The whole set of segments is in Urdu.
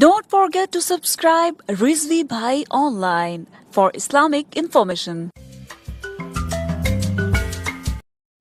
Don't forget to subscribe Rizvi Bhai Online for Islamic information.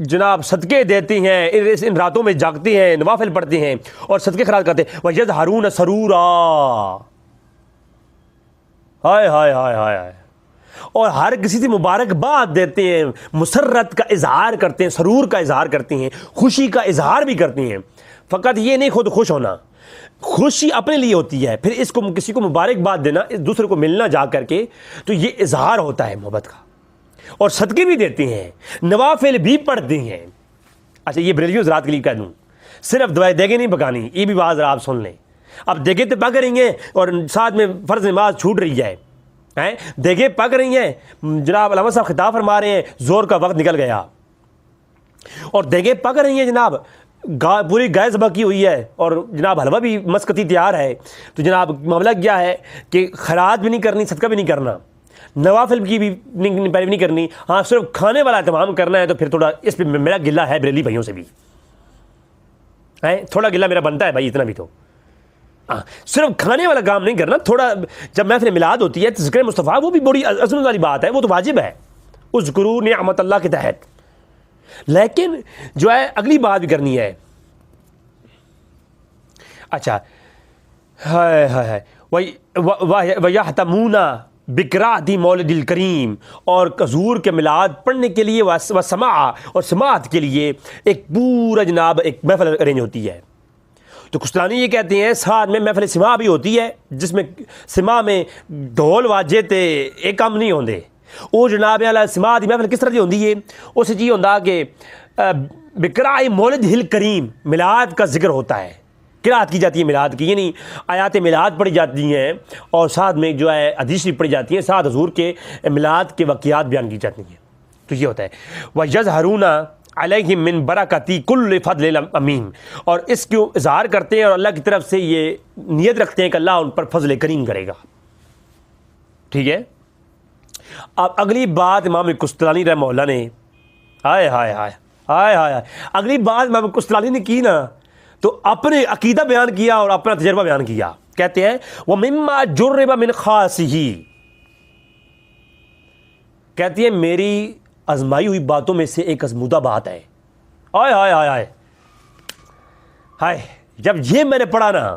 جناب صدقے دیتی ہیں، ان راتوں میں جاگتی ہیں، نوافل پڑھتی ہیں اور صدقے خراج کرتے ہیں، وَيَظْهَرُونَ سَرُورًا، ہائے ہائے ہائے ہائے ہائے، اور ہر کسی سے مبارکباد دیتے ہیں، مسرت کا اظہار کرتے ہیں، سرور کا اظہار کرتے ہیں، خوشی کا اظہار بھی کرتی ہیں۔ فقط یہ نہیں خود خوش ہونا، خوشی اپنے لیے ہوتی ہے، پھر اس کو کسی کو مبارکباد دینا، دوسرے کو ملنا جا کر کے، تو یہ اظہار ہوتا ہے محبت کا۔ اور صدقے بھی دیتے ہیں، نوافل بھی پڑھتے ہیں۔ اچھا یہ بریلوی حضرات کے لیے کہہ دوں، صرف دعائیں دیگیں نہیں پکانی، یہ بھی بات ذرا آپ سن لیں۔ اب دیگیں تو پک رہی ہیں اور ساتھ میں فرض نماز چھوٹ رہی ہے، دیگیں پک رہی ہیں، جناب علامہ صاحب خطاب فرما رہے ہیں زور کا وقت نکل گیا، اور دیگیں پک رہی ہیں جناب، پوری گائے ذبح کی ہوئی ہے، اور جناب حلوہ بھی مسکتی تیار ہے، تو جناب معاملہ کیا ہے کہ خیرات بھی نہیں کرنی، صدقہ بھی نہیں کرنا، نوافل کی بھی پیروی نہیں کرنی، ہاں صرف کھانے والا اہتمام کرنا ہے، تو پھر تھوڑا اس پہ میرا گلہ ہے بریلی بھائیوں سے بھی، تھوڑا گلہ میرا بنتا ہے بھائی، اتنا بھی تو، صرف کھانے والا کام نہیں کرنا، تھوڑا جب محفل میلاد ہوتی ہے ذکر مصطفیٰ، وہ بھی بڑی عظمت والی بات ہے، وہ تو واجب ہے، اذکروا نعمت اللہ کے تحت، لیکن جو ہے اگلی بات بھی کرنی ہے۔ اچھا ہائے ہائے وَيَحْتَمُونَ بِقِرَاءَةِ مولد الکریم، اور حضور کے میلاد پڑھنے کے لیے وسماع اور سماعت کے لیے ایک پورا جناب ایک محفل ارینج ہوتی ہے۔ تو کشتلانی یہ کہتے ہیں ساتھ میں محفل سماع بھی ہوتی ہے، جس میں سماع میں ڈھول واجے تے ایک کام نہیں ہوندے، وہ جناب والا سماع دی محفل کس طرح دی ہوندی ہے، اس سے یہ ہوندا کہ بقراء مولد الکریم، میلاد کا ذکر ہوتا ہے، قرات کی جاتی ہے میلاد کی، یعنی آیات میلاد پڑھی جاتی ہیں، اور ساتھ میں جو ہے حدیث بھی پڑھی جاتی ہیں، ساتھ حضور کے میلاد کے واقعات بیان کی جاتی ہیں، تو یہ ہوتا ہے۔ وَيَظْهَرُونَ علیہم من برکتی کل فضل امین، اور اس کو اظہار کرتے ہیں اور اللہ کی طرف سے یہ نیت رکھتے ہیں کہ اللہ ان پر فضل کریم کرے گا، ٹھیک ہے۔ اب اگلی بات امام کستلانی رحمہ اللہ نے، ہائے ہائے ہائے ہائے ہائے، اگلی بات امام کستلانی نے کی نا، تو اپنے عقیدہ بیان کیا اور اپنا تجربہ بیان کیا، کہتے ہیں وَمِمَّا جُرِّبَ مِنْ خَاصِهِ، کہتی ہے میری آزمائی ہوئی باتوں میں سے ایک ازمودہ بات ہے، ہائے ہائے ہائے ہائے ہائے، جب یہ میں نے پڑھا نا،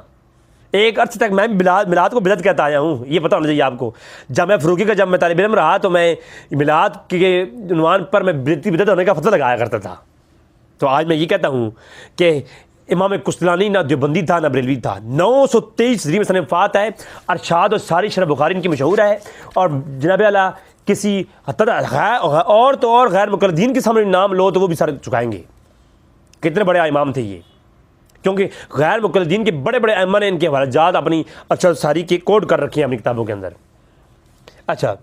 ایک عرصے تک میں میلاد کو بدعت کہتا آیا ہوں، یہ پتہ ہونا چاہیے آپ کو، جب میں فروغی کا جب میں طالب علم رہا تو میں میلاد کے عنوان پر میں بدعت ہونے کا فتویٰ لگایا کرتا تھا، تو آج میں یہ کہتا ہوں کہ امام کستلانی نہ دیوبندی تھا نہ بریلوی تھا، 923 ہجری میں سن وفات ہے، ارشاد اور ساری شرح بخاری ان کی مشہور ہے، اور جناب اعلیٰ کسی اور تو اور غیر مقلدین کے سامنے نام لو تو وہ بھی سر چکائیں گے، کتنے بڑے امام تھے یہ، کیونکہ غیر مقلدین کے بڑے بڑے ائمہ نے ان کے حوالہ جات اپنی ارشاد ساری کے کوڈ کر رکھے ہیں اپنی کتابوں کے اندر۔ اچھا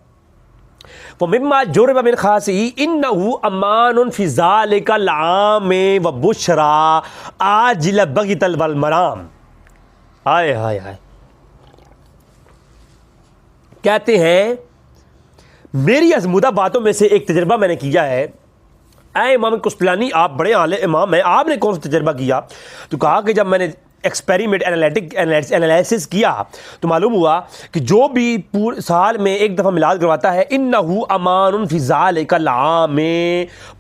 وَمِمَّا جُرِّبَ مِنْ خَاصِهِ إِنَّهُ أَمَانٌ فِي ذَلِكَ الْعَامِ وَبُشْرَى عَاجِلَ بَغْتَ وَالْمَرَامِ، ہائے ہائے ہائے، کہتے ہیں میری ازمودہ باتوں میں سے ایک تجربہ میں نے کیا ہے، اے امام کستلانی آپ بڑے عالم امام ہیں، آپ نے کون سا تجربہ کیا؟ تو کہا کہ جب میں نے ایکسپیریمنٹ انالیسس کیا تو معلوم ہوا کہ جو بھی پورے سال میں ایک دفعہ میلاد کرواتا ہے، انہو امان فی ذالک العام،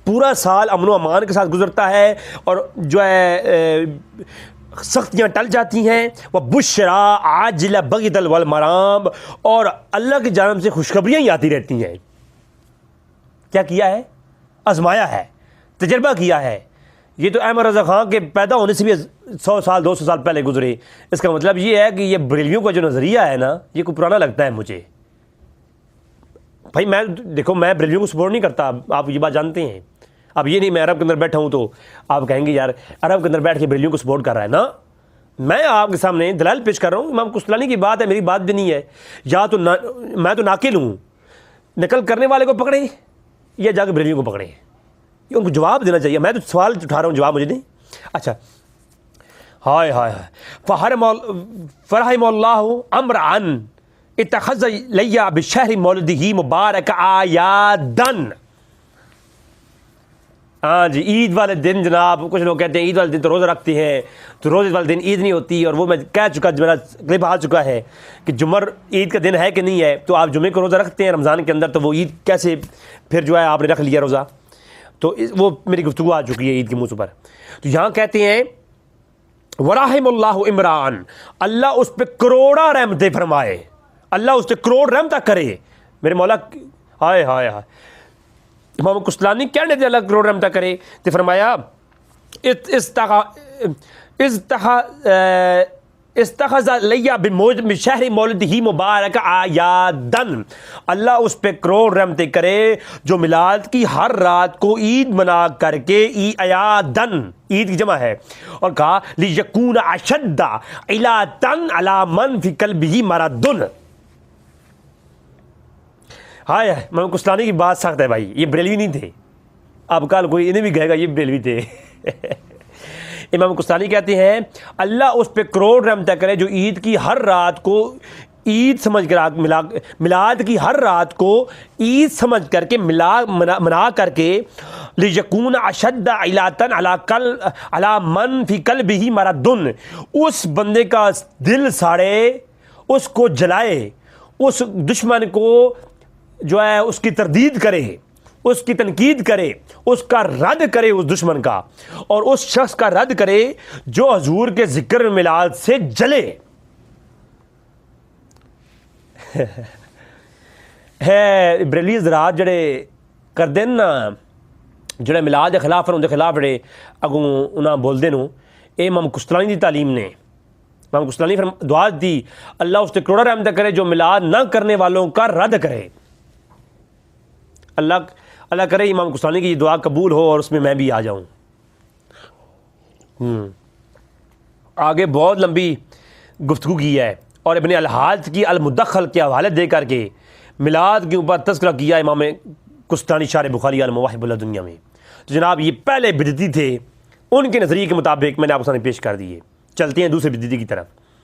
پورا سال امن و امان کے ساتھ گزرتا ہے، اور جو ہے سختیاں ٹل جاتی ہیں، وہ بشرا عاجل بغت والمرام، اور اللہ کی جانب سے خوشخبریاں ہی آتی رہتی ہیں۔ کیا کیا ہے؟ آزمایا ہے، تجربہ کیا ہے۔ یہ تو احمد رضا خان کے پیدا ہونے سے بھی 100 سال 200 سال پہلے گزرے، اس کا مطلب یہ ہے کہ یہ بریلویوں کا جو نظریہ ہے نا، یہ کوئی پرانا لگتا ہے مجھے بھائی۔ میں دیکھو میں بریلویوں کو سپورٹ نہیں کرتا، آپ یہ بات جانتے ہیں، اب یہ نہیں میں عرب کے اندر بیٹھا ہوں تو آپ کہیں گے یار عرب کے اندر بیٹھ کے بریلویوں کو سپورٹ کر رہا ہے نا، میں آپ کے سامنے دلائل پیش کر رہا ہوں، امام کستلانی کی بات ہے، میری بات بھی نہیں ہے، یا تو میں تو ناقل ہوں، نقل کرنے والے کو پکڑیں یا جا کے بریلویوں کو پکڑیں، یہ ان کو جواب دینا چاہیے، میں تو سوال اٹھا رہا ہوں، جواب مجھے نہیں۔ اچھا ہائے ہائے فرحم اللہ امرا اتخذ لیا بشہر مولدہ مبارک آیادن، ہاں جی عید والے دن جناب، کچھ لوگ کہتے ہیں عید والے دن تو روزہ رکھتے ہیں، تو روزے والے دن عید نہیں ہوتی، اور وہ میں کہہ چکا، میرا کلپ آ چکا ہے کہ جمعہ عید کا دن ہے کہ نہیں ہے، تو آپ جمعے کو روزہ رکھتے ہیں رمضان کے اندر، تو وہ عید کیسے پھر جو ہے آپ نے رکھ لیا روزہ؟ تو وہ میری گفتگو آ چکی ہے عید کے موضوع پر. تو یہاں کہتے ہیں ورحم اللہ عمران, اللہ اس پہ کروڑا رحمتیں فرمائے, اللہ اس پہ کروڑ رحمتیں کرے. میرے مولا ہائے ہائے ہائے, امام کستلانی کہنے تھے اللہ کروڑ رحمتیں کرے, تو فرمایا استخذ لیا بشہر مولد ہی مبارک آیادن, اللہ اس پہ کروڑ رحمتیں کرے جو میلاد کی ہر رات کو عید منا کر کے, ایادن عید کی جمع ہے, اور کہا لیکون اشد علاتن علی من فی قلبہ مرض. ہائے امام کستلانی کی بات سخت ہے بھائی, یہ بریلوی نہیں تھے, اب کل کوئی انہیں بھی کہے گا یہ بریلوی تھے. امام کستلانی کہتے ہیں اللہ اس پہ کروڑ رحمتیں کرے جو عید کی ہر رات کو عید سمجھ کر میلاد کی ہر رات کو عید سمجھ کر کے منا کر کے لیکون اشد علاتن علی من فی قلبہ مرض, اس بندے کا دل ساڑے, اس کو جلائے, اس دشمن کو جو ہے اس کی تردید کرے, اس کی تنقید کرے, اس کا رد کرے اس دشمن کا, اور اس شخص کا رد کرے جو حضور کے ذکر میلاد سے جلے. ہے بریلوی حضرات جڑے کردے نا, جڑے میلاد کے خلاف ہیں, ان کے خلاف جڑے اگوں انہاں بولدے نو, اے امام کستلانی دی تعلیم نے. امام کستلانی دعا دی اللہ اس تے کروڑا رحمت کرے جو میلاد نہ کرنے والوں کا رد کرے. اللہ کرے امام کستلانی کی یہ دعا قبول ہو اور اس میں بھی آ جاؤں. آگے بہت لمبی گفتگو کی ہے, اور ابن الحاج کی المدخل کے حوالے دے کر کے میلاد کے اوپر تذکرہ کیا امام کستلانی شارح بخاری المواہب اللہ دنیا میں. تو جناب یہ پہلے بدعتی تھے, ان کے نظریے کے مطابق میں نے آپ کو سامنے پیش کر دیے. چلتے ہیں دوسرے بدعتی کی طرف.